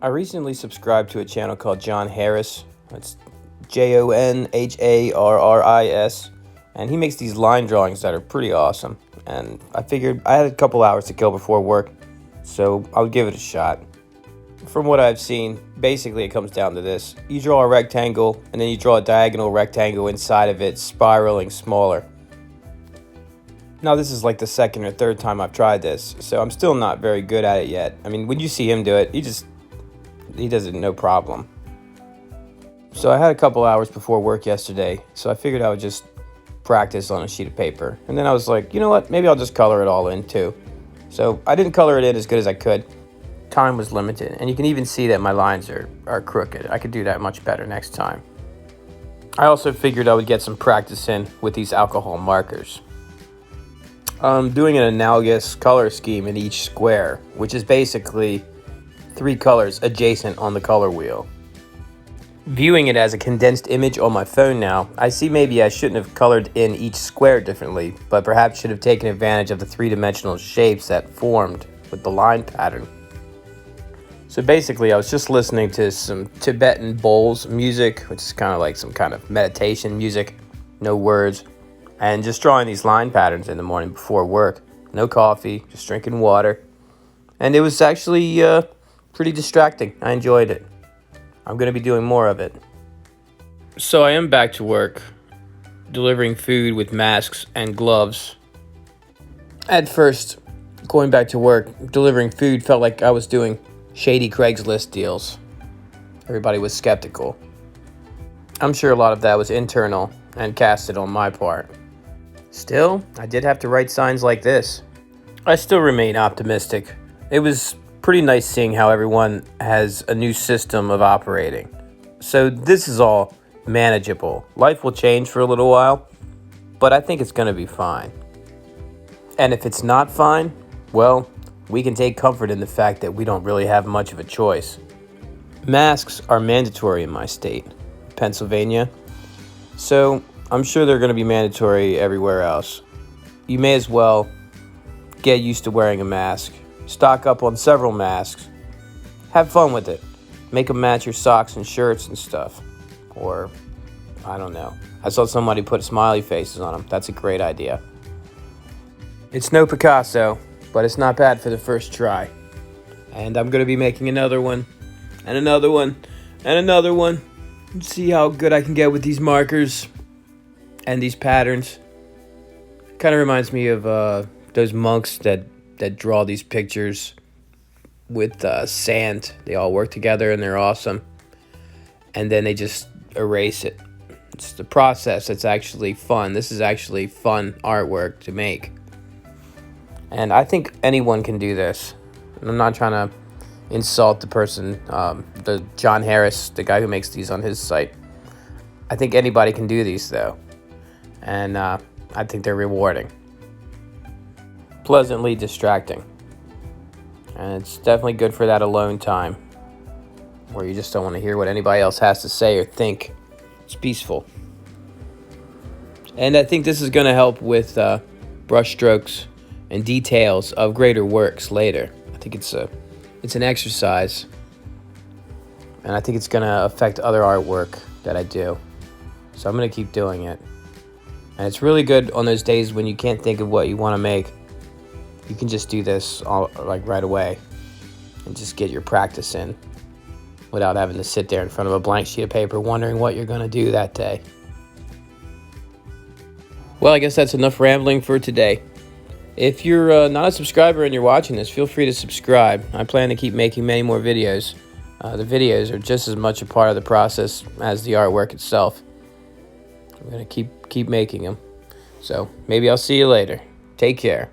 I recently subscribed to a channel called John Harris. It's JONHARRIS. And he makes these line drawings that are pretty awesome. And I figured I had a couple hours to kill before work, so I would give it a shot. From what I've seen, basically it comes down to this. You draw a rectangle, and then you draw a diagonal rectangle inside of it, spiraling smaller. Now this is like the second or third time I've tried this, so I'm still not very good at it yet. I mean, when you see him do it, he does it no problem. So I had a couple hours before work yesterday, so I figured I would just practice on a sheet of paper. And then I was like, you know what, maybe I'll just color it all in too. So I didn't color it in as good as I could. Time was limited, and you can even see that my lines are crooked. I could do that much better next time. I also figured I would get some practice in with these alcohol markers. I'm doing an analogous color scheme in each square, which is basically 3 colors adjacent on the color wheel. Viewing it as a condensed image on my phone now, I see maybe I shouldn't have colored in each square differently, but perhaps should have taken advantage of the 3-dimensional shapes that formed with the line pattern. So basically, I was just listening to some Tibetan bowls music, which is kind of like some kind of meditation music, no words, and just drawing these line patterns in the morning before work. No coffee, just drinking water. And it was actually pretty distracting. I enjoyed it. I'm going to be doing more of it. So I am back to work, delivering food with masks and gloves. At first, going back to work, delivering food felt like I was doing shady Craigslist deals. Everybody was skeptical. I'm sure a lot of that was internal and casted on my part. Still, I did have to write signs like this. I still remain optimistic. It was pretty nice seeing how everyone has a new system of operating. So this is all manageable. Life will change for a little while, but I think it's going to be fine. And if it's not fine, well, we can take comfort in the fact that we don't really have much of a choice. Masks are mandatory in my state, Pennsylvania, so I'm sure they're going to be mandatory everywhere else. You may as well get used to wearing a mask. Stock up on several masks. Have fun with it. Make them match your socks and shirts and stuff. Or, I don't know. I saw somebody put smiley faces on them. That's a great idea. It's no Picasso, but it's not bad for the first try. And I'm going to be making another one, and another one, and another one. And see how good I can get with these markers and these patterns. Kind of reminds me of those monks that draw these pictures with sand. They all work together and they're awesome. And then they just erase it. It's the process that's actually fun. This is actually fun artwork to make. And I think anyone can do this. And I'm not trying to insult the person, the John Harris, the guy who makes these on his site. I think anybody can do these though. And I think they're rewarding. Pleasantly distracting. And it's definitely good for that alone time where you just don't want to hear what anybody else has to say or think. It's peaceful. And I think this is going to help with brush strokes and details of greater works later. I think it's an exercise, and I think it's going to affect other artwork that I do. So I'm going to keep doing it. And it's really good on those days when you can't think of what you want to make. You can just do this all, like right away and just get your practice in without having to sit there in front of a blank sheet of paper wondering what you're going to do that day. Well, I guess that's enough rambling for today. If you're not a subscriber and you're watching this, feel free to subscribe. I plan to keep making many more videos. The videos are just as much a part of the process as the artwork itself. I'm going to keep making them. So maybe I'll see you later. Take care.